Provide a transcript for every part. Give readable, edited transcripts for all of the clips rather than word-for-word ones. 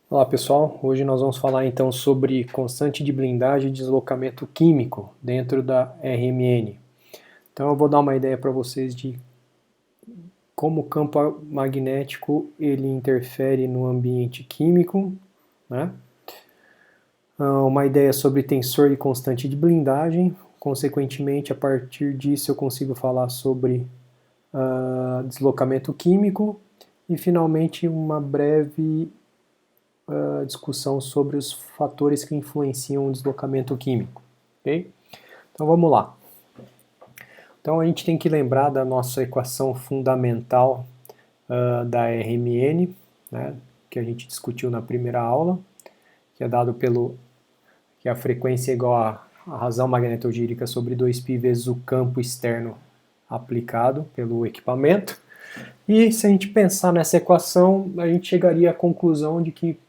Olá pessoal, hoje nós vamos falar então sobre constante de blindagem e deslocamento químico dentro da RMN. Então eu vou dar uma ideia para vocês de como o campo magnético ele interfere no ambiente químico, né? Uma ideia sobre tensor e constante de blindagem, consequentemente a partir disso eu consigo falar sobre deslocamento químico e finalmente uma breve discussão sobre os fatores que influenciam o deslocamento químico. Ok? Então vamos lá. Então a gente tem que lembrar da nossa equação fundamental da RMN, né, que a gente discutiu na primeira aula, que é dado pelo que a frequência é igual a razão magnetogírica sobre 2π vezes o campo externo aplicado pelo equipamento. E se a gente pensar nessa equação, a gente chegaria à conclusão de que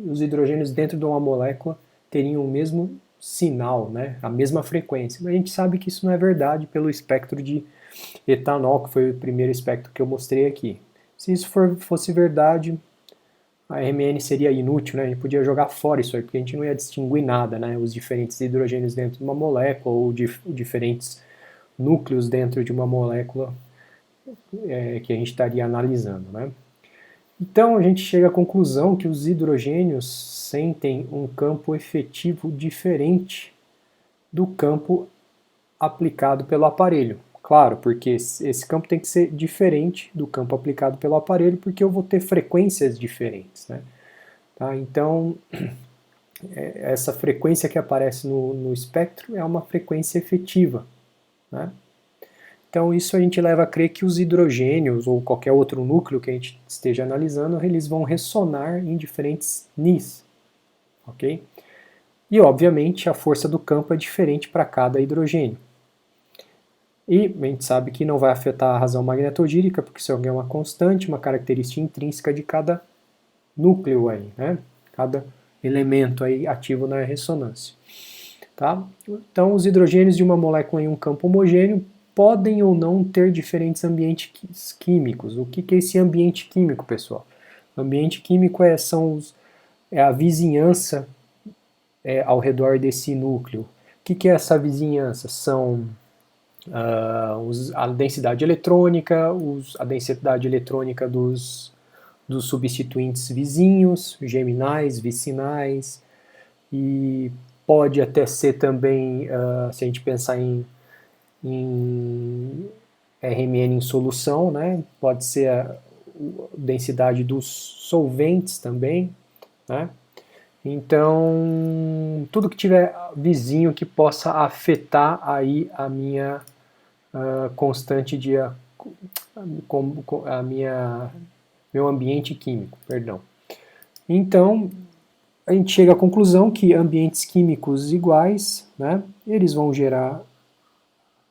os hidrogênios dentro de uma molécula teriam o mesmo sinal, né, a mesma frequência. Mas a gente sabe que isso não é verdade pelo espectro de etanol, que foi o primeiro espectro que eu mostrei aqui. Se isso fosse verdade, a RMN seria inútil, né? A gente podia jogar fora isso aí, porque a gente não ia distinguir nada, né? Os diferentes hidrogênios dentro de uma molécula ou diferentes núcleos dentro de uma molécula que a gente estaria analisando, né? Então a gente chega à conclusão que os hidrogênios sentem um campo efetivo diferente do campo aplicado pelo aparelho. Claro, porque esse campo tem que ser diferente do campo aplicado pelo aparelho, porque eu vou ter frequências diferentes, né? Tá? Então, essa frequência que aparece no espectro é uma frequência efetiva, né? Então, isso a gente leva a crer que os hidrogênios ou qualquer outro núcleo que a gente esteja analisando, eles vão ressonar em diferentes Nis, ok? E, obviamente, a força do campo é diferente para cada hidrogênio. E a gente sabe que não vai afetar a razão magnetogírica, porque isso é uma constante, uma característica intrínseca de cada núcleo aí, né? Cada elemento aí ativo na ressonância. Tá? Então, os hidrogênios de uma molécula em um campo homogêneo podem ou não ter diferentes ambientes químicos. O que é esse ambiente químico, pessoal? O ambiente químico é a vizinhança ao redor desse núcleo. O que é essa vizinhança? São a densidade eletrônica, a densidade eletrônica dos substituintes vizinhos, geminais, vicinais, e pode até ser também, se a gente pensar em RMN em solução, né? Pode ser a densidade dos solventes também, né? Então, tudo que tiver vizinho que possa afetar aí a minha constante de a minha meu ambiente químico, perdão. Então, a gente chega à conclusão que ambientes químicos iguais, né, eles vão gerar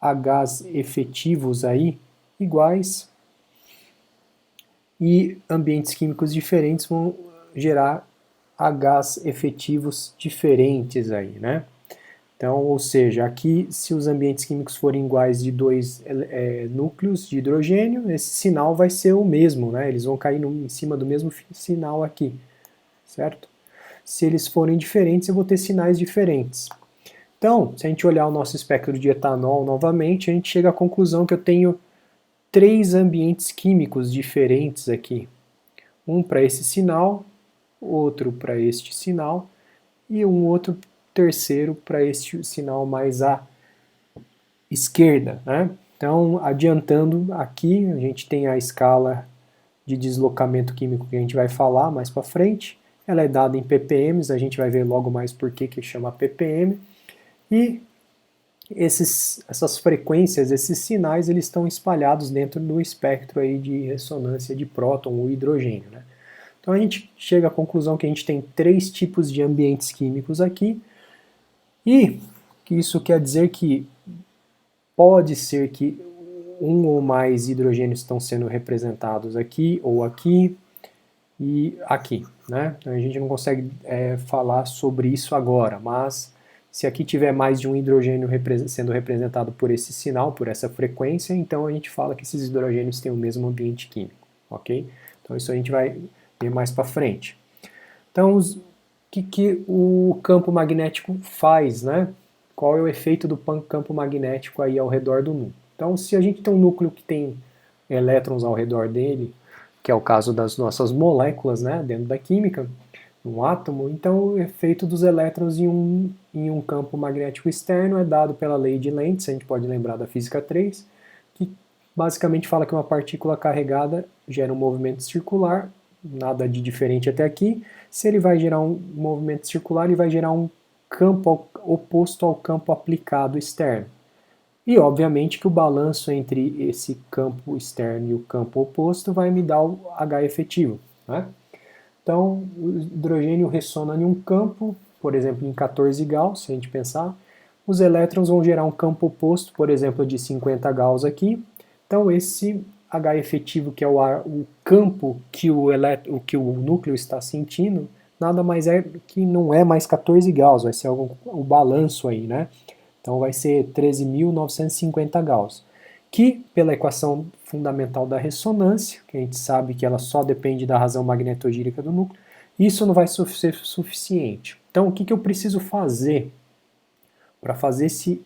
Hs efetivos aí iguais e ambientes químicos diferentes vão gerar Hs efetivos diferentes aí, né? Então, ou seja, aqui se os ambientes químicos forem iguais de dois núcleos de hidrogênio, esse sinal vai ser o mesmo, né? Eles vão cair em cima do mesmo sinal aqui, certo? Se eles forem diferentes, eu vou ter sinais diferentes. Então, se a gente olhar o nosso espectro de etanol novamente, a gente chega à conclusão que eu tenho três ambientes químicos diferentes aqui. Um para esse sinal, outro para este sinal e um outro terceiro para este sinal mais à esquerda, né? Então, adiantando aqui, a gente tem a escala de deslocamento químico que a gente vai falar mais para frente. Ela é dada em ppm, a gente vai ver logo mais por que chama ppm. E essas frequências, esses sinais, eles estão espalhados dentro do espectro aí de ressonância de próton ou hidrogênio, né? Então a gente chega à conclusão que a gente tem três tipos de ambientes químicos aqui, e isso quer dizer que pode ser que um ou mais hidrogênios estão sendo representados aqui ou aqui e aqui, né? Então a gente não consegue falar sobre isso agora, mas se aqui tiver mais de um hidrogênio sendo representado por esse sinal, por essa frequência, então a gente fala que esses hidrogênios têm o mesmo ambiente químico, ok? Então isso a gente vai ver mais para frente. Então, o que o campo magnético faz, né? Qual é o efeito do campo magnético aí ao redor do núcleo? Então, se a gente tem um núcleo que tem elétrons ao redor dele, que é o caso das nossas moléculas, né, dentro da química, um átomo, então o efeito dos elétrons em um campo magnético externo é dado pela lei de Lentz, a gente pode lembrar da física 3, que basicamente fala que uma partícula carregada gera um movimento circular, nada de diferente até aqui. Se ele vai gerar um movimento circular, ele vai gerar um campo oposto ao campo aplicado externo. E obviamente que o balanço entre esse campo externo e o campo oposto vai me dar o H efetivo, né? Então, o hidrogênio ressona em um campo, por exemplo, em 14 Gauss, se a gente pensar. Os elétrons vão gerar um campo oposto, por exemplo, de 50 Gauss aqui. Então, esse H efetivo, que é o campo que que o núcleo está sentindo, nada mais é que não é mais 14 Gauss, vai ser o balanço aí, né? Então, vai ser 13.950 Gauss, que, pela equação fundamental da ressonância, que a gente sabe que ela só depende da razão magnetogírica do núcleo, isso não vai ser suficiente. Então, o que eu preciso fazer para fazer esse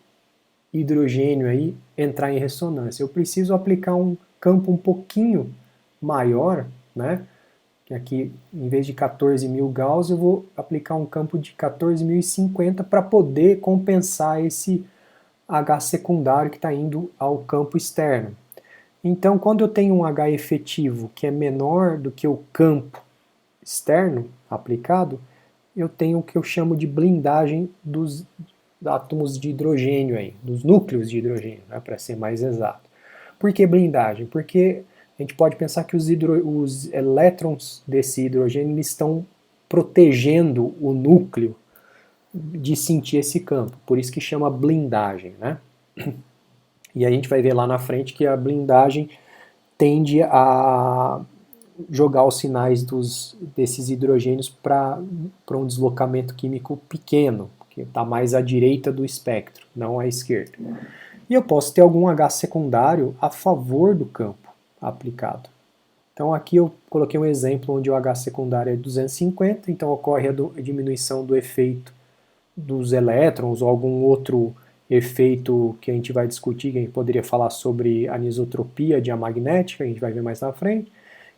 hidrogênio aí entrar em ressonância? Eu preciso aplicar um campo um pouquinho maior, né? Que aqui, em vez de 14.000 Gauss, eu vou aplicar um campo de 14.050 para poder compensar esse H secundário que está indo ao campo externo. Então, quando eu tenho um H efetivo que é menor do que o campo externo aplicado, eu tenho o que eu chamo de blindagem dos átomos de hidrogênio aí, dos núcleos de hidrogênio, né, para ser mais exato. Por que blindagem? Porque a gente pode pensar que os elétrons desse hidrogênio estão protegendo o núcleo de sentir esse campo, por isso que chama blindagem, né? E a gente vai ver lá na frente que a blindagem tende a jogar os sinais desses hidrogênios para um deslocamento químico pequeno, que está mais à direita do espectro, não à esquerda. E eu posso ter algum H secundário a favor do campo aplicado. Então aqui eu coloquei um exemplo onde o H secundário é 250, então ocorre a diminuição do efeito dos elétrons ou algum outro efeito que a gente vai discutir, que a gente poderia falar sobre anisotropia diamagnética, a gente vai ver mais na frente,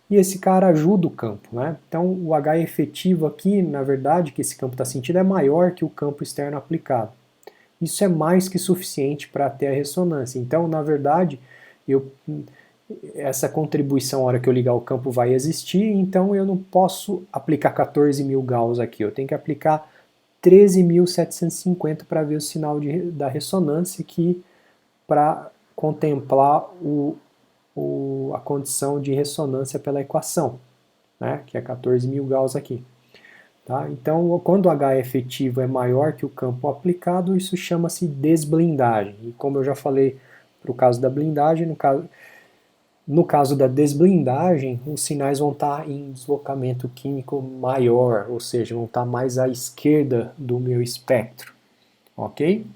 e esse cara ajuda o campo, né? Então o H efetivo aqui, na verdade, que esse campo está sentindo é maior que o campo externo aplicado. Isso é mais que suficiente para ter a ressonância. Então, na verdade, essa contribuição, a hora que eu ligar o campo, vai existir, então eu não posso aplicar 14.000 Gauss aqui, eu tenho que aplicar 13.750 para ver o sinal da ressonância aqui, para contemplar a condição de ressonância pela equação, né, que é 14.000 Gauss aqui. Tá? Então, quando o H efetivo é maior que o campo aplicado, isso chama-se desblindagem. E como eu já falei para o caso da blindagem, no caso da desblindagem, os sinais vão estar em deslocamento químico maior, ou seja, vão estar mais à esquerda do meu espectro, ok?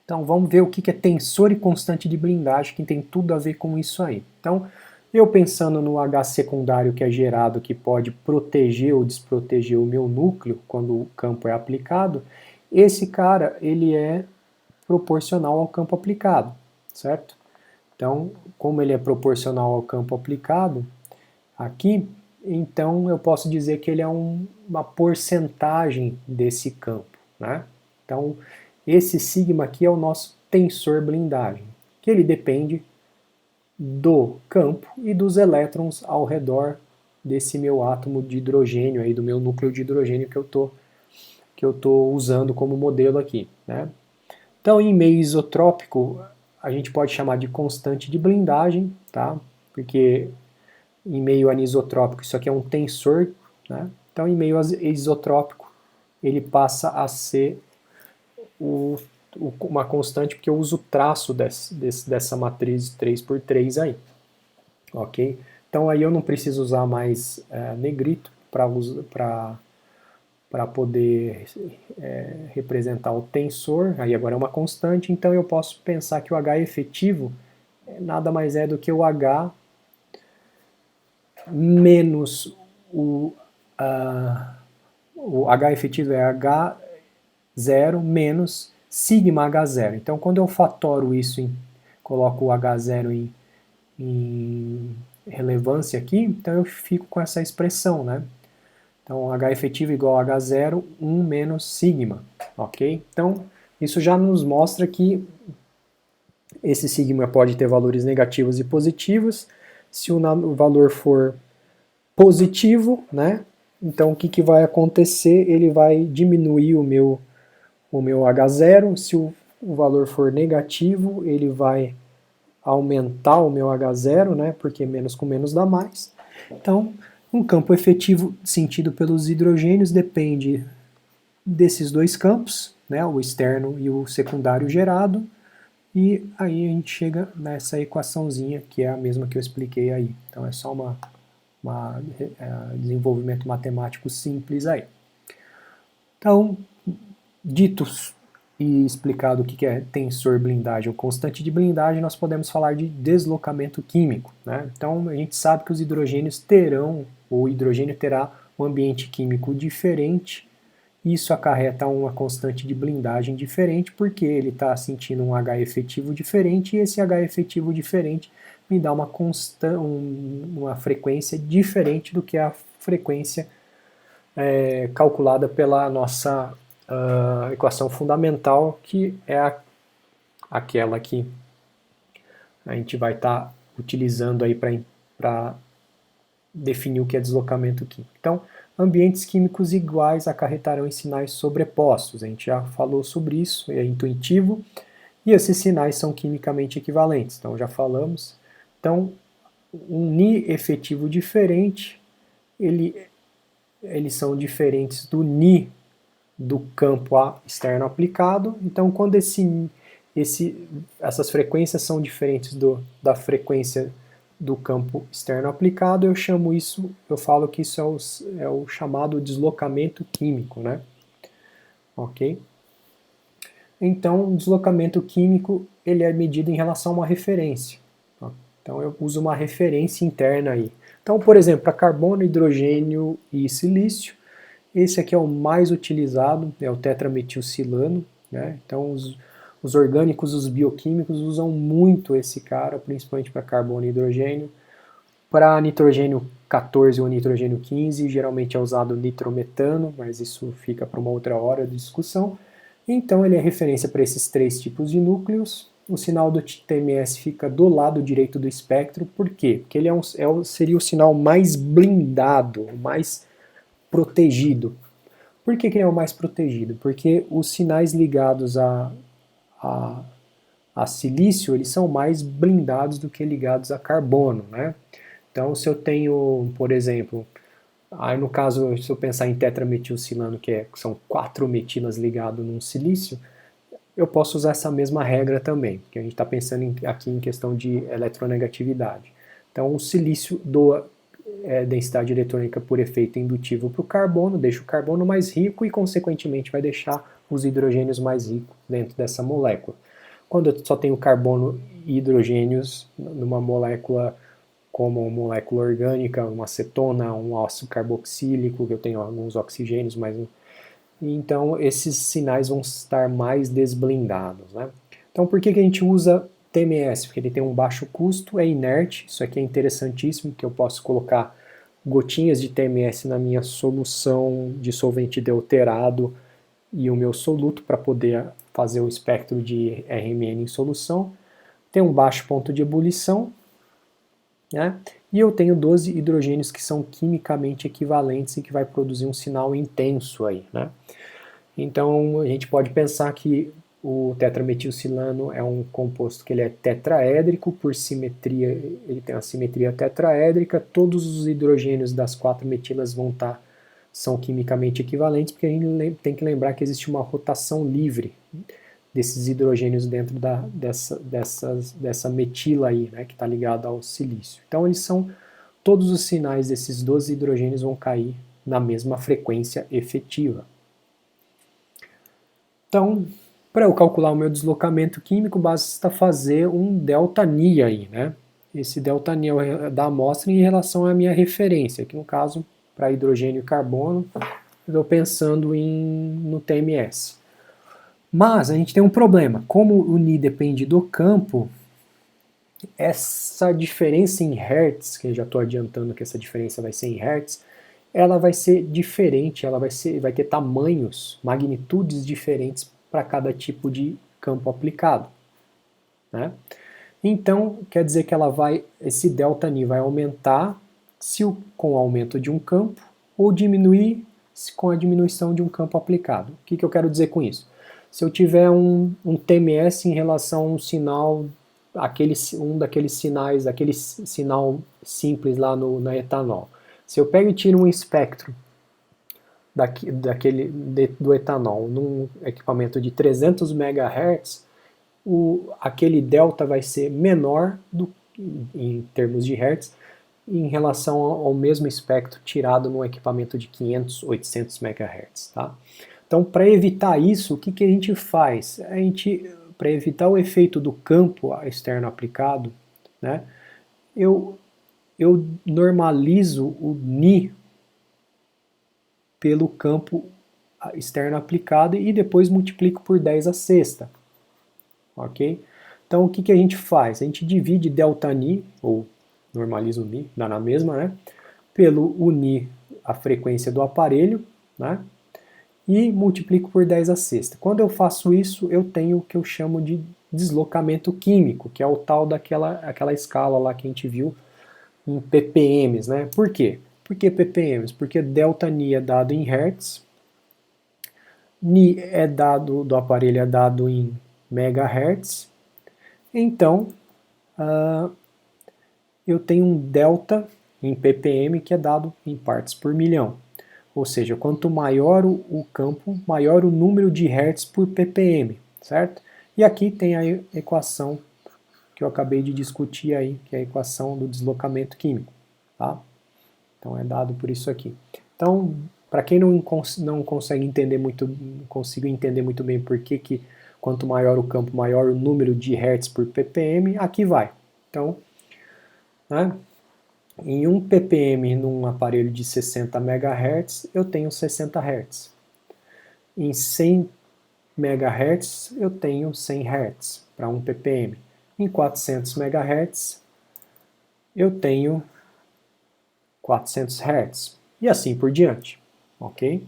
Então vamos ver o que é tensor e constante de blindagem, que tem tudo a ver com isso aí. Então, eu pensando no H secundário que é gerado, que pode proteger ou desproteger o meu núcleo quando o campo é aplicado, esse cara ele é proporcional ao campo aplicado, certo? Então, como ele é proporcional ao campo aplicado, aqui, então eu posso dizer que ele é uma porcentagem desse campo, né? Então, esse sigma aqui é o nosso tensor blindagem, que ele depende do campo e dos elétrons ao redor desse meu átomo de hidrogênio aí, do meu núcleo de hidrogênio que eu tô usando como modelo aqui, né? Então, em meio isotrópico, a gente pode chamar de constante de blindagem, tá? Porque em meio anisotrópico isso aqui é um tensor, né? Então, em meio isotrópico, ele passa a ser uma constante, porque eu uso o traço dessa matriz 3x3 aí, ok? Então, aí eu não preciso usar mais negrito para poder representar o tensor, aí agora é uma constante, então eu posso pensar que o H efetivo nada mais é do que o H menos o H efetivo é H0 menos sigma H0. Então, quando eu fatoro isso, coloco o H0 em relevância aqui, então eu fico com essa expressão, né? Então, H efetivo igual a H0, 1 menos sigma, ok? Então, isso já nos mostra que esse sigma pode ter valores negativos e positivos. Se o valor for positivo, né? Então, o que vai acontecer? Ele vai diminuir o meu H0. Se o valor for negativo, ele vai aumentar o meu H0, né? Porque menos com menos dá mais. Então, um campo efetivo sentido pelos hidrogênios depende desses dois campos, né? O externo e o secundário gerado. E aí a gente chega nessa equaçãozinha, que é a mesma que eu expliquei aí. Então é só desenvolvimento matemático simples aí. Então, dito e explicado o que é tensor blindagem ou constante de blindagem, nós podemos falar de deslocamento químico, né? Então a gente sabe que os hidrogênios terão, ou o hidrogênio terá um ambiente químico diferente. Isso acarreta uma constante de blindagem diferente, porque ele está sentindo um H efetivo diferente, e esse H efetivo diferente me dá uma frequência diferente do que a frequência calculada pela nossa equação fundamental, que é aquela que a gente vai estar utilizando aí para definir o que é deslocamento químico. Então, ambientes químicos iguais acarretarão em sinais sobrepostos. A gente já falou sobre isso, é intuitivo, e esses sinais são quimicamente equivalentes. Então, já falamos. Então, um Ni efetivo diferente, eles são diferentes do Ni do campo externo aplicado. Então, quando essas frequências são diferentes da frequência do campo externo aplicado, eu falo que isso é o chamado deslocamento químico, né? Ok? Então, o deslocamento químico, ele é medido em relação a uma referência. Então, eu uso uma referência interna aí. Então, por exemplo, para carbono, hidrogênio e silício, esse aqui é o mais utilizado, é o tetrametilsilano, né? Então, os orgânicos, os bioquímicos usam muito esse cara, principalmente para carbono e hidrogênio. Para nitrogênio 14 ou nitrogênio 15, geralmente é usado nitrometano, mas isso fica para uma outra hora de discussão. Então ele é referência para esses três tipos de núcleos. O sinal do TMS fica do lado direito do espectro. Por quê? Porque ele seria o sinal mais blindado, mais protegido. Por que ele é o mais protegido? Porque os sinais ligados a silício, eles são mais blindados do que ligados a carbono, né? Então, se eu tenho, por exemplo, aí no caso, se eu pensar em tetrametilsilano, que são 4 metilas ligadas num silício, eu posso usar essa mesma regra também, porque a gente está pensando aqui em questão de eletronegatividade. Então, o silício doa densidade eletrônica por efeito indutivo para o carbono, deixa o carbono mais rico e, consequentemente, vai deixar os hidrogênios mais ricos dentro dessa molécula. Quando eu só tenho carbono e hidrogênios numa molécula como uma molécula orgânica, uma acetona, um ácido carboxílico, que eu tenho alguns oxigênios, mas então esses sinais vão estar mais desblindados, né? Então por que a gente usa TMS? Porque ele tem um baixo custo, é inerte, isso aqui é interessantíssimo, que eu posso colocar gotinhas de TMS na minha solução de solvente deuterado e o meu soluto para poder fazer o espectro de RMN em solução. Tem um baixo ponto de ebulição, né? E eu tenho 12 hidrogênios que são quimicamente equivalentes e que vai produzir um sinal intenso aí, né? Então a gente pode pensar que o tetrametilsilano é um composto que ele é tetraédrico, por simetria, ele tem uma simetria tetraédrica, todos os hidrogênios das 4 metilas são quimicamente equivalentes, porque a gente tem que lembrar que existe uma rotação livre desses hidrogênios dentro dessa metila aí, né, que está ligada ao silício. Então todos os sinais desses 12 hidrogênios vão cair na mesma frequência efetiva. Então, para eu calcular o meu deslocamento químico, basta fazer um ΔNi aí, né? Esse ΔNi é da amostra em relação à minha referência, que no caso, para hidrogênio e carbono, estou pensando no TMS. Mas a gente tem um problema. Como o Ni depende do campo, essa diferença em Hertz, que eu já estou adiantando que essa diferença vai ser em Hertz, ela vai ser diferente, ela vai ter tamanhos, magnitudes diferentes para cada tipo de campo aplicado, né? Então, quer dizer que esse ΔΝi vai aumentar com o aumento de um campo ou diminuir com a diminuição de um campo aplicado. O que eu quero dizer com isso? Se eu tiver um TMS em relação a um sinal, um daqueles sinais, aquele sinal simples lá na etanol. Se eu pego e tiro um espectro do etanol num equipamento de 300 MHz, aquele delta vai ser menor em termos de hertz em relação ao mesmo espectro tirado num equipamento de 500, 800 MHz. Tá? Então, para evitar isso, o que a gente faz? Para evitar o efeito do campo externo aplicado, né, eu normalizo o Ni pelo campo externo aplicado e depois multiplico por 10 a sexta. Ok? Então o que a gente faz? A gente divide ΔNi, ou normaliza o Ni, dá na mesma, né? Pelo Ni, a frequência do aparelho, né? E multiplico por 10 a sexta. Quando eu faço isso, eu tenho o que eu chamo de deslocamento químico, que é o tal daquela escala lá que a gente viu em ppm, né? Por quê? Por que ppm? Porque ΔNi é dado em Hertz, Ni do aparelho é dado em megahertz, então eu tenho um delta em ppm que é dado em partes por milhão. Ou seja, quanto maior o campo, maior o número de hertz por ppm, certo? E aqui tem a equação que eu acabei de discutir aí, que é a equação do deslocamento químico, tá? Então é dado por isso aqui. Então, para quem não consegue entender muito, não consigo entender muito bem por que quanto maior o campo, maior o número de hertz por ppm, aqui vai. Então, né, em 1 ppm num aparelho de 60 MHz, eu tenho 60 Hz. Em 100 MHz, eu tenho 100 Hz para 1 ppm. Em 400 MHz, eu tenho 400 Hz. E assim por diante, ok?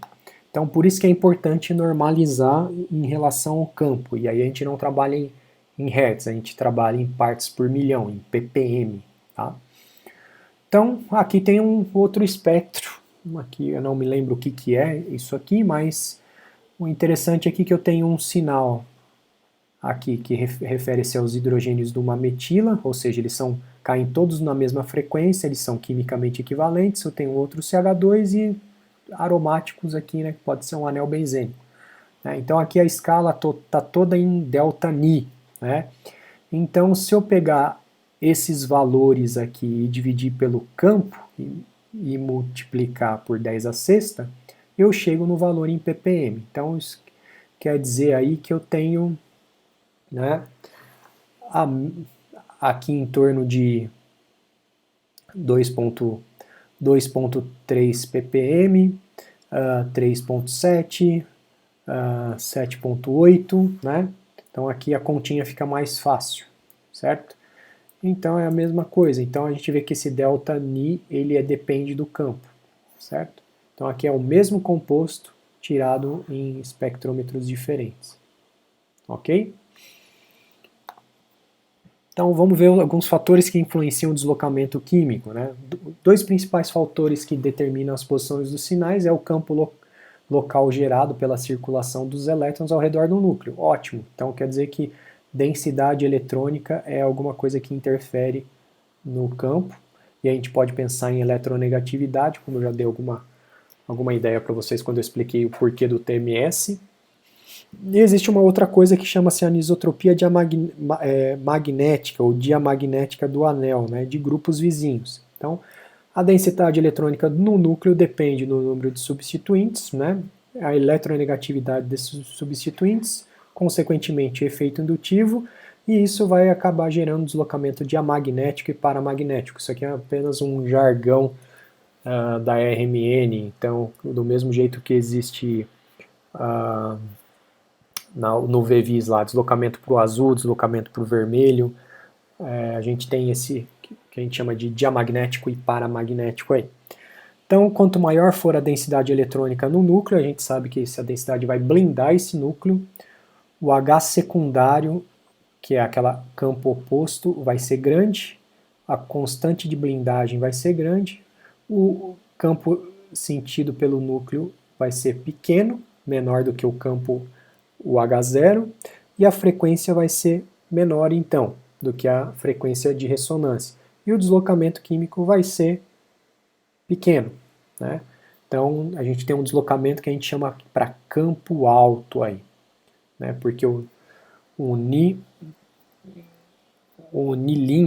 Então, por isso que é importante normalizar em relação ao campo. E aí a gente não trabalha em Hertz, a gente trabalha em partes por milhão, em ppm, tá? Então, aqui tem um outro espectro, aqui eu não me lembro o que é isso aqui, mas o interessante aqui é que eu tenho um sinal aqui que refere-se aos hidrogênios de uma metila, ou seja, caem todos na mesma frequência, eles são quimicamente equivalentes, eu tenho outro CH2 e aromáticos aqui, né, que pode ser um anel benzênico. Né? Então aqui a escala está toda em ΔNi, né? Então se eu pegar esses valores aqui e dividir pelo campo e multiplicar por 10 a sexta, eu chego no valor em ppm. Então isso quer dizer aí que eu tenho, né, aqui em torno de 2.3 ppm, 3.7, 7.8, né? Então aqui a continha fica mais fácil, certo? Então é a mesma coisa. Então a gente vê que esse ΔNi ele depende do campo, certo? Então aqui é o mesmo composto tirado em espectrômetros diferentes, ok? Então vamos ver alguns fatores que influenciam o deslocamento químico, né? Dois principais fatores que determinam as posições dos sinais é o campo local gerado pela circulação dos elétrons ao redor do núcleo. Ótimo. Então quer dizer que densidade eletrônica é alguma coisa que interfere no campo, e a gente pode pensar em eletronegatividade, como eu já dei alguma ideia para vocês quando eu expliquei o porquê do TMS. E existe uma outra coisa que chama-se anisotropia magnética ou diamagnética do anel, né, de grupos vizinhos. Então, a densidade eletrônica no núcleo depende do número de substituintes, né, a eletronegatividade desses substituintes, consequentemente efeito indutivo, e isso vai acabar gerando deslocamento diamagnético e paramagnético. Isso aqui é apenas um jargão da RMN. Então, do mesmo jeito que existe no VVIS lá, deslocamento para o azul, deslocamento para o vermelho, a gente tem esse que a gente chama de diamagnético e paramagnético aí. Então, quanto maior for a densidade eletrônica no núcleo, a gente sabe que essa densidade vai blindar esse núcleo. O H secundário, que é aquele campo oposto, vai ser grande. A constante de blindagem vai ser grande. O campo sentido pelo núcleo vai ser pequeno, menor do que o campo o H0, e a frequência vai ser menor, então, do que a frequência de ressonância. E o deslocamento químico vai ser pequeno, né? Então, a gente tem um deslocamento que a gente chama para campo alto aí, né? Porque o Ni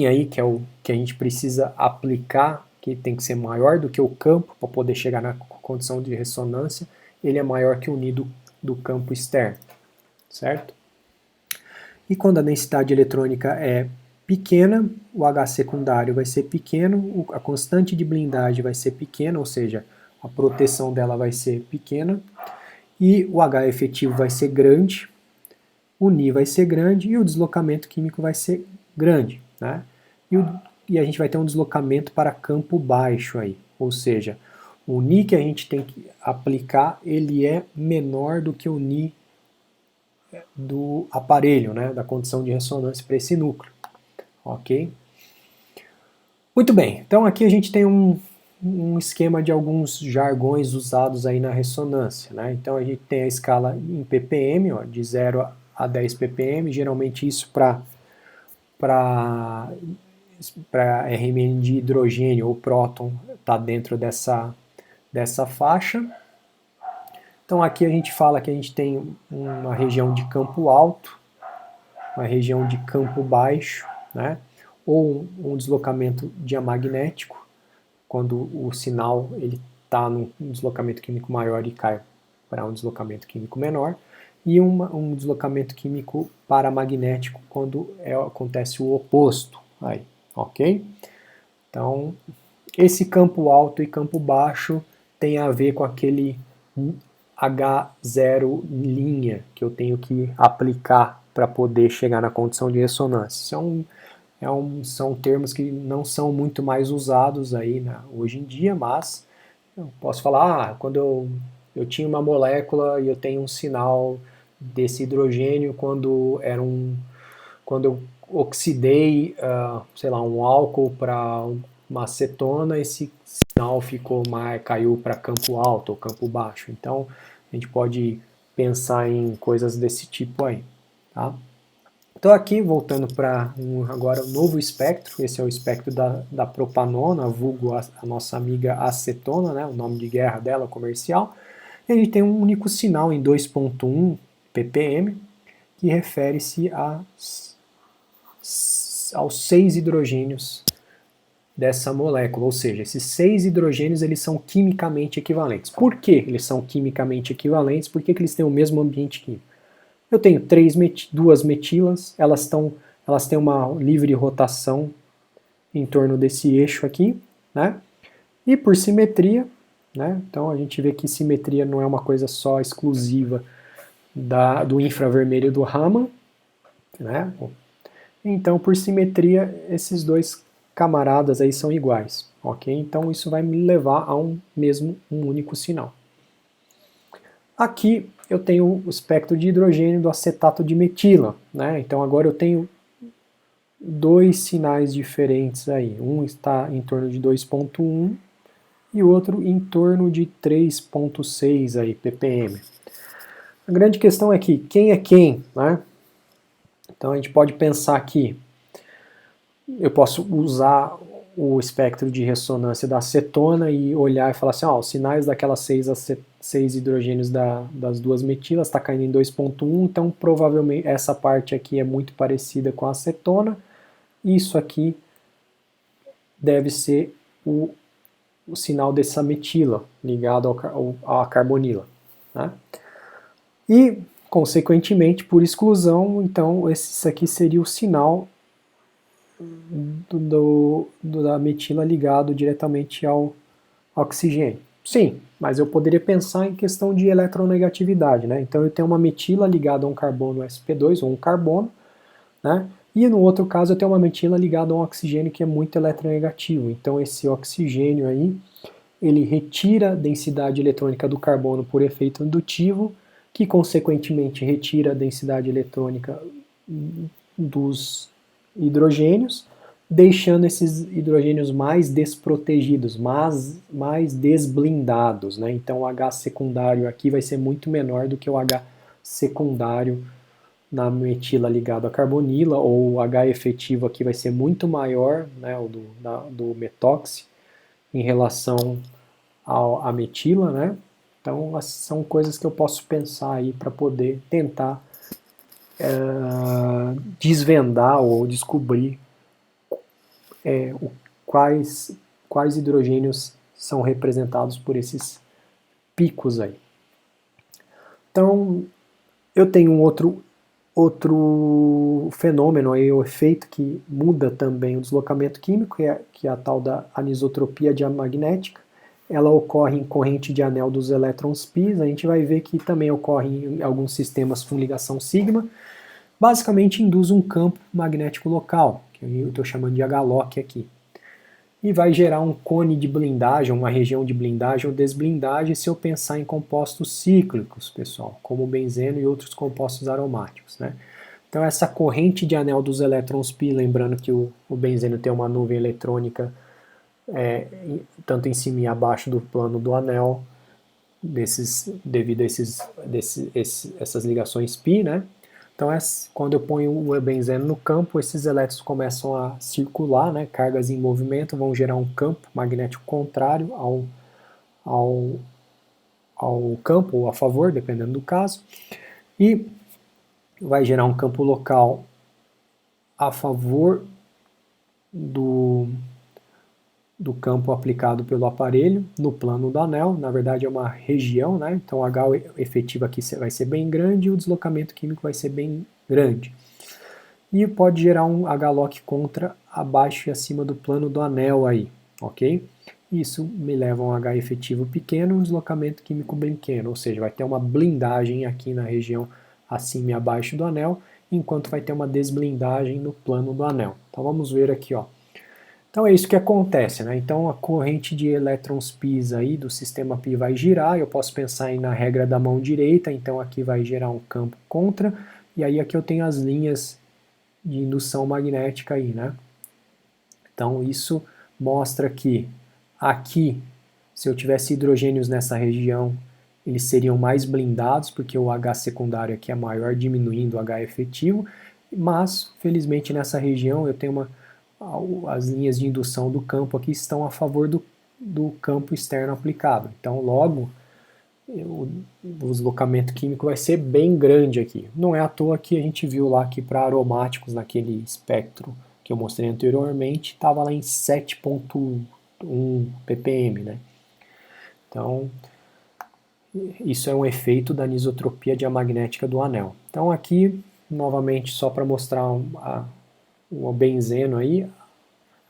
aí, que é o que a gente precisa aplicar, que tem que ser maior do que o campo para poder chegar na condição de ressonância, ele é maior que o Ni do campo externo, certo? E quando a densidade eletrônica é pequena, o H secundário vai ser pequeno, a constante de blindagem vai ser pequena, ou seja, a proteção dela vai ser pequena, e o H efetivo vai ser grande, o Ni vai ser grande e o deslocamento químico vai ser grande, né? E a gente vai ter um deslocamento para campo baixo aí, ou seja, o Ni que a gente tem que aplicar, ele é menor do que o Ni do aparelho, né, da condição de ressonância para esse núcleo, ok? Muito bem, então aqui a gente tem um esquema de alguns jargões usados aí na ressonância, né? Então a gente tem a escala em ppm, ó, de 0 a 10 ppm, geralmente isso para RMN de hidrogênio ou próton está dentro dessa faixa. Então aqui a gente fala que a gente tem uma região de campo alto, uma região de campo baixo, né? Ou um deslocamento diamagnético, quando o sinal está num deslocamento químico maior e cai para um deslocamento químico menor, e um deslocamento químico paramagnético quando acontece o oposto, aí, ok? Então, esse campo alto e campo baixo tem a ver com aquele H0 linha que eu tenho que aplicar para poder chegar na condição de ressonância. São termos que não são muito mais usados aí hoje em dia, mas eu posso falar, quando eu tinha uma molécula e eu tenho um sinal desse hidrogênio quando eu oxidei, sei lá, um álcool para uma acetona, esse sinal caiu para campo alto ou campo baixo. Então, a gente pode pensar em coisas desse tipo aí, tá? Então aqui, voltando para agora um novo espectro, esse é o espectro da propanona, vulgo a nossa amiga acetona, né, o nome de guerra dela, comercial, e a gente tem um único sinal em 2.1 ppm, que refere-se aos 6 hidrogênios dessa molécula, ou seja, esses 6 hidrogênios eles são quimicamente equivalentes. Por que eles são quimicamente equivalentes? Por que eles têm o mesmo ambiente químico? Eu tenho duas metilas, elas têm uma livre rotação em torno desse eixo aqui, né? E por simetria, né? Então a gente vê que simetria não é uma coisa só exclusiva do infravermelho do Raman, né? Então por simetria esses dois camaradas aí são iguais, ok? Então isso vai me levar a um único sinal. Aqui eu tenho o espectro de hidrogênio do acetato de metila, né? Então agora eu tenho dois sinais diferentes aí. Um está em torno de 2.1 e o outro em torno de 3.6 aí, ppm. A grande questão é que quem é quem, né? Então a gente pode pensar que eu posso usar o espectro de ressonância da acetona e olhar e falar assim, os sinais daquelas 6 hidrogênios das duas metilas está caindo em 2.1, então provavelmente essa parte aqui é muito parecida com a acetona, isso aqui deve ser o sinal dessa metila ligado à carbonila, né? E, consequentemente, por exclusão, então esse aqui seria o sinal da metila ligado diretamente ao oxigênio. Sim, mas eu poderia pensar em questão de eletronegatividade, né? Então eu tenho uma metila ligada a um carbono sp2, ou um carbono, né? E no outro caso eu tenho uma metila ligada a um oxigênio que é muito eletronegativo. Então esse oxigênio aí, ele retira a densidade eletrônica do carbono por efeito indutivo, que consequentemente retira a densidade eletrônica dos hidrogênios, deixando esses hidrogênios mais desprotegidos, mais desblindados, né? Então o H secundário aqui vai ser muito menor do que o H secundário na metila ligado à carbonila, ou o H efetivo aqui vai ser muito maior, né, o do metóxi, em relação à metila, né? Então são coisas que eu posso pensar aí para poder tentar desvendar ou descobrir quais, quais hidrogênios são representados por esses picos aí. Então, eu tenho um outro fenômeno aí, o efeito que muda também o deslocamento químico, que é a tal da anisotropia diamagnética. Ela ocorre em corrente de anel dos elétrons π, a gente vai ver que também ocorre em alguns sistemas com ligação sigma. Basicamente induz um campo magnético local, que eu estou chamando de H-Lock aqui. E vai gerar um cone de blindagem, uma região de blindagem ou desblindagem se eu pensar em compostos cíclicos, pessoal, como o benzeno e outros compostos aromáticos, né? Então essa corrente de anel dos elétrons π, lembrando que o benzeno tem uma nuvem eletrônica tanto em cima e abaixo do plano do anel, devido a essas ligações π, né? Então, quando eu ponho o benzeno no campo, esses elétrons começam a circular, né? Cargas em movimento vão gerar um campo magnético contrário ao campo, ou a favor, dependendo do caso, e vai gerar um campo local a favor do campo aplicado pelo aparelho no plano do anel. Na verdade é uma região, né? Então o H efetivo aqui vai ser bem grande e o deslocamento químico vai ser bem grande. E pode gerar um H-Lock contra abaixo e acima do plano do anel aí, ok? Isso me leva a um H efetivo pequeno, um deslocamento químico bem pequeno, ou seja, vai ter uma blindagem aqui na região acima e abaixo do anel, enquanto vai ter uma desblindagem no plano do anel. Então vamos ver aqui, ó. Então é isso que acontece, né? Então a corrente de elétrons π aí do sistema π vai girar, eu posso pensar na regra da mão direita, então aqui vai gerar um campo contra, e aí aqui eu tenho as linhas de indução magnética aí, né? Então isso mostra que aqui, se eu tivesse hidrogênios nessa região, eles seriam mais blindados, porque o H secundário aqui é maior, diminuindo o H efetivo, mas felizmente nessa região eu tenho as linhas de indução do campo aqui estão a favor do campo externo aplicado. Então, logo, o deslocamento químico vai ser bem grande aqui. Não é à toa que a gente viu lá que para aromáticos, naquele espectro que eu mostrei anteriormente, estava lá em 7,1 ppm, né? Então, isso é um efeito da anisotropia diamagnética do anel. Então, aqui, novamente, só para mostrar o benzeno aí,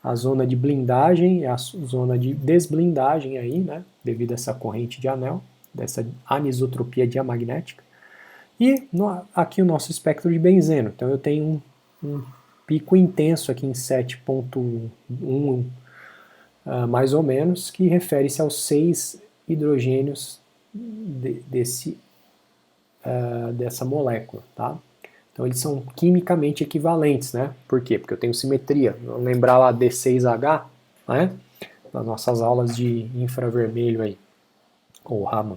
a zona de blindagem e a zona de desblindagem aí, né, devido a essa corrente de anel, dessa anisotropia diamagnética. E aqui o nosso espectro de benzeno. Então eu tenho um pico intenso aqui em 7,1 mais ou menos, que refere-se aos 6 hidrogênios dessa molécula, tá? Então eles são quimicamente equivalentes, né? Por quê? Porque eu tenho simetria. Vamos lembrar lá D6H, né? Das nossas aulas de infravermelho aí, ou Raman.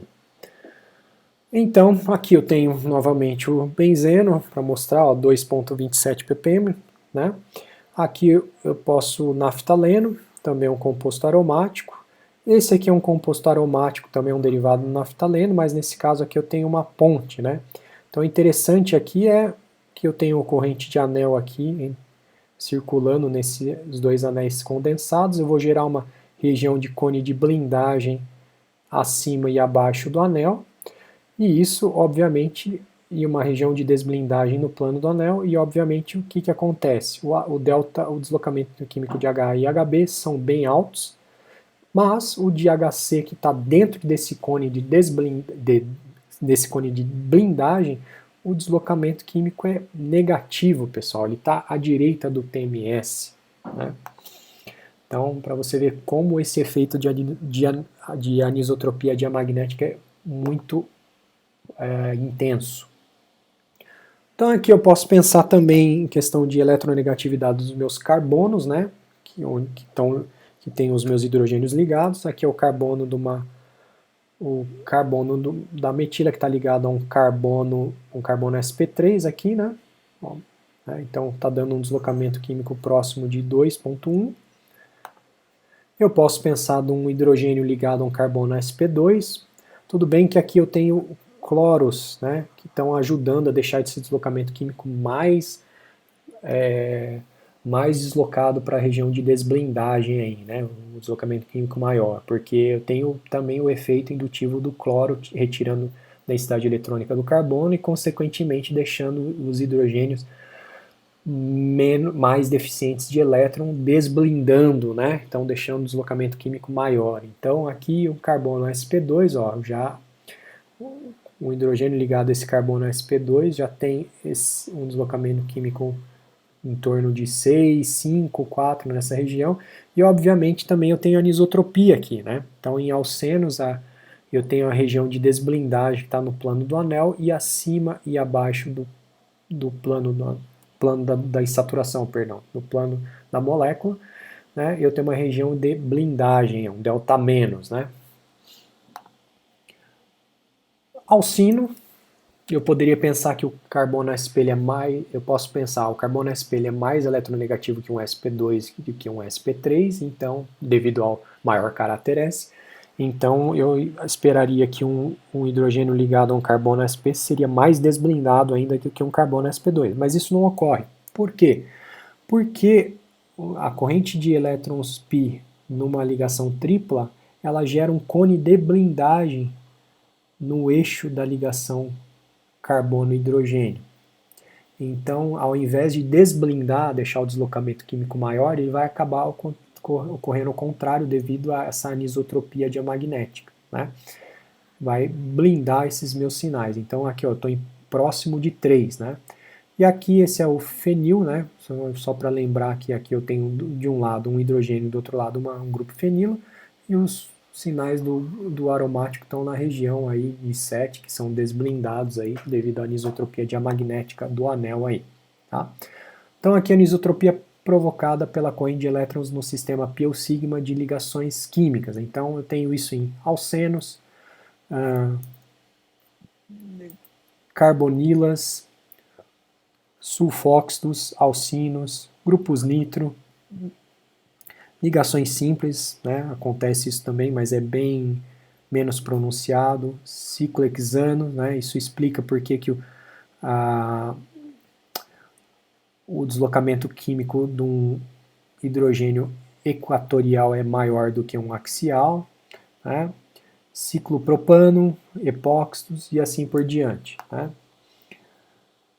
Então, aqui eu tenho novamente o benzeno para mostrar, 2,27 ppm, né? Aqui eu posso naftaleno, também é um composto aromático. Esse aqui é um composto aromático, também é um derivado do naftaleno, mas nesse caso aqui eu tenho uma ponte, né? Então o interessante aqui é que eu tenho corrente de anel aqui circulando nesses dois anéis condensados, eu vou gerar uma região de cone de blindagem acima e abaixo do anel, e isso, obviamente, e uma região de desblindagem no plano do anel, e obviamente o que acontece? O deslocamento químico de H e HB são bem altos, Mas o de HC que está dentro desse cone desse cone de blindagem, o deslocamento químico é negativo, pessoal. Ele está à direita do TMS. Né? Então, para você ver como esse efeito de anisotropia diamagnética é muito intenso. Então aqui eu posso pensar também em questão de eletronegatividade dos meus carbonos, né? Que tem os meus hidrogênios ligados. Aqui é o carbono da metila que está ligado a um carbono sp3 aqui, né? Então está dando um deslocamento químico próximo de 2,1. Eu posso pensar num hidrogênio ligado a um carbono sp2. Tudo bem que aqui eu tenho cloros, né, que estão ajudando a deixar esse deslocamento químico mais deslocado para a região de desblindagem aí, né, um deslocamento químico maior, porque eu tenho também o efeito indutivo do cloro retirando densidade eletrônica do carbono e consequentemente deixando os hidrogênios mais deficientes de elétron, desblindando, né? Então deixando o deslocamento químico maior. Então aqui o carbono sp2, ó, já o hidrogênio ligado a esse carbono sp2 já tem um deslocamento químico em torno de 6, 5, 4 nessa região. E obviamente também eu tenho anisotropia aqui, né? Então em alcenos eu tenho a região de desblindagem que está no plano do anel e acima e abaixo do plano da insaturação, perdão, no plano da molécula, né, eu tenho uma região de blindagem, um delta menos, né. Alcino, eu poderia pensar que o carbono sp é mais, eu posso pensar, o carbono sp é mais eletronegativo que um sp2 do que um sp3, então, devido ao maior caráter S, então eu esperaria que um hidrogênio ligado a um carbono sp seria mais desblindado ainda do que um carbono sp2, mas isso não ocorre. Por quê? Porque a corrente de elétrons π numa ligação tripla, ela gera um cone de blindagem no eixo da ligação carbono-hidrogênio. Então, ao invés de desblindar, deixar o deslocamento químico maior, ele vai acabar ocorrendo o contrário devido a essa anisotropia diamagnética, né? Vai blindar esses meus sinais. Então aqui eu estou próximo de 3, né? E aqui esse é o fenil, né? Só para lembrar que aqui eu tenho de um lado um hidrogênio, do outro lado um grupo fenilo, e os sinais do aromático estão na região aí de 7, que são desblindados aí devido à anisotropia diamagnética do anel aí, tá? Então aqui a anisotropia provocada pela corrente de elétrons no sistema π-sigma de ligações químicas. Então eu tenho isso em alcenos, carbonilas, sulfóxidos, alcinos, grupos nitro, ligações simples, né? Acontece isso também, mas é bem menos pronunciado, ciclohexano, né? Isso explica por que o deslocamento químico de um hidrogênio equatorial é maior do que um axial, né? Ciclopropano, epóxidos e assim por diante, né?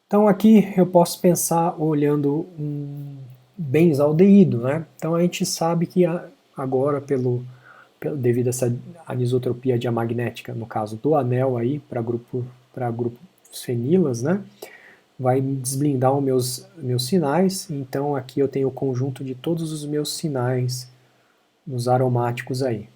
Então aqui eu posso pensar olhando um benzaldeído, né? Então a gente sabe que agora devido a essa anisotropia diamagnética, no caso do anel aí para grupos fenilas, né? Vai desblindar os meus sinais. Então aqui eu tenho o conjunto de todos os meus sinais nos aromáticos aí,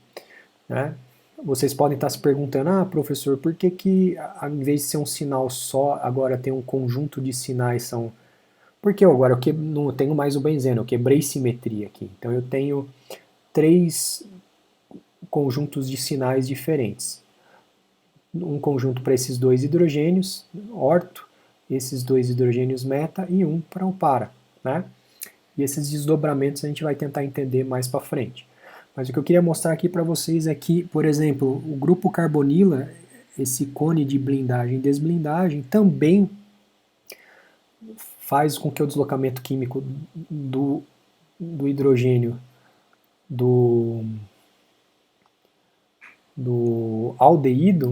né? Vocês podem estar se perguntando, professor, por que ao invés de ser um sinal só, agora tem um conjunto de sinais Porque agora eu não tenho mais o benzeno, eu quebrei simetria aqui. Então eu tenho 3 conjuntos de sinais diferentes. Um conjunto para esses 2 hidrogênios, orto, esses 2 hidrogênios meta e um para o para, né? E esses desdobramentos a gente vai tentar entender mais para frente. Mas o que eu queria mostrar aqui para vocês é que, por exemplo, o grupo carbonila, esse cone de blindagem e desblindagem, também faz com que o deslocamento químico do hidrogênio do aldeído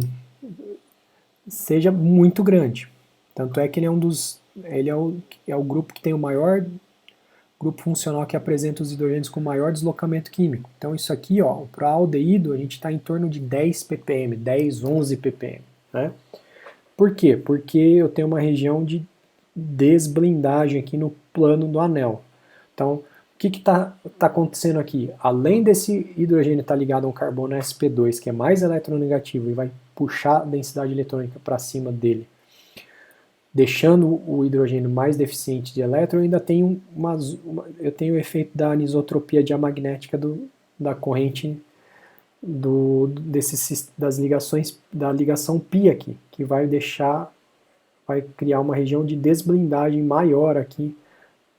seja muito grande. Tanto é que ele é o grupo que tem o maior grupo funcional que apresenta os hidrogênios com maior deslocamento químico. Então isso aqui, ó, para aldeído, a gente está em torno de 10 ppm, 10, 11 ppm, né? Por quê? Porque eu tenho uma região de desblindagem aqui no plano do anel. Então, o que está acontecendo aqui? Além desse hidrogênio estar ligado a um carbono sp2, que é mais eletronegativo e vai puxar a densidade eletrônica para cima dele, deixando o hidrogênio mais deficiente de elétron, eu ainda tenho eu tenho o efeito da anisotropia diamagnética da corrente das ligações, da ligação π aqui, que vai criar uma região de desblindagem maior aqui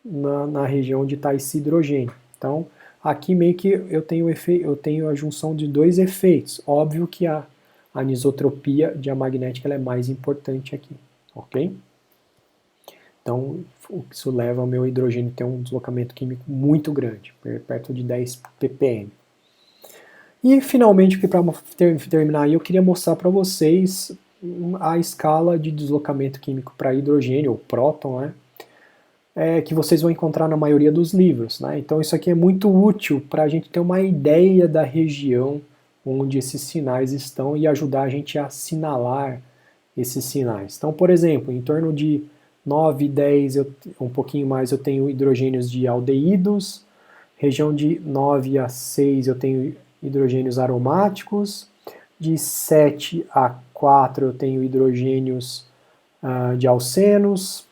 na região onde está esse hidrogênio. Então, aqui meio que eu tenho a junção de dois efeitos. Óbvio que a anisotropia diamagnética ela é mais importante aqui, ok? Então, isso leva ao meu hidrogênio ter um deslocamento químico muito grande, perto de 10 ppm. E, finalmente, para terminar aí, eu queria mostrar para vocês a escala de deslocamento químico para hidrogênio, ou próton, né? Que vocês vão encontrar na maioria dos livros, né? Então, isso aqui é muito útil para a gente ter uma ideia da região onde esses sinais estão e ajudar a gente a assinalar esses sinais. Então, por exemplo, em torno de 9, 10, um pouquinho mais, eu tenho hidrogênios de aldeídos. Região de 9 a 6 eu tenho hidrogênios aromáticos. De 7 a 4 eu tenho hidrogênios de alcenos.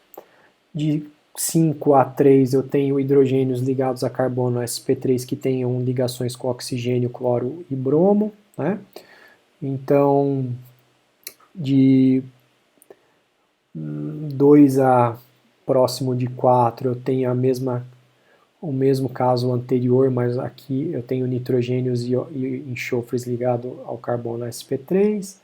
De 5 a 3 eu tenho hidrogênios ligados a carbono sp3 que tenham ligações com oxigênio, cloro e bromo, né? Então, de 2 a próximo de 4 eu tenho o mesmo caso anterior, mas aqui eu tenho nitrogênios e enxofres ligados ao carbono sp3.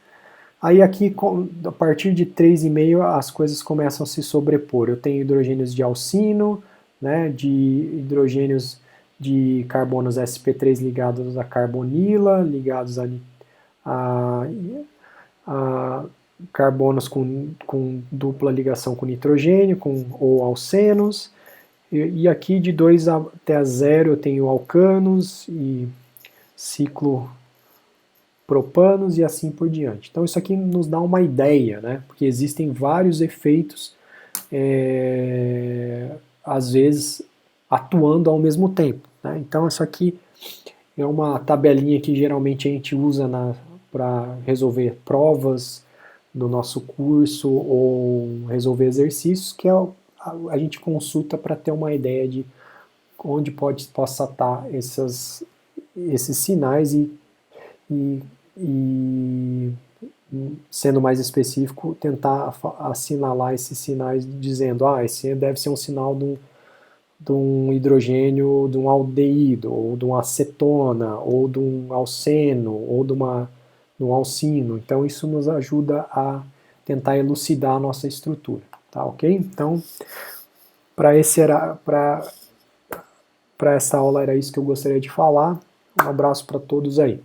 Aí aqui, a partir de 3,5, as coisas começam a se sobrepor. Eu tenho hidrogênios de alcino, né, de hidrogênios de carbonos sp3 ligados a carbonila, ligados a carbonos com dupla ligação com nitrogênio, ou alcenos. E aqui de 2 até 0 eu tenho alcanos e ciclopropanos e assim por diante. Então isso aqui nos dá uma ideia, né? Porque existem vários efeitos, às vezes atuando ao mesmo tempo, né? Então isso aqui é uma tabelinha que geralmente a gente usa para resolver provas do nosso curso ou resolver exercícios, que a gente consulta para ter uma ideia de onde possa estar esses sinais e, sendo mais específico, tentar assinalar esses sinais dizendo, esse deve ser um sinal de um hidrogênio, de um aldeído, ou de uma acetona, ou de um alceno, ou de um alcino. Então isso nos ajuda a tentar elucidar a nossa estrutura, tá ok? Então, para essa aula era isso que eu gostaria de falar. Um abraço para todos aí.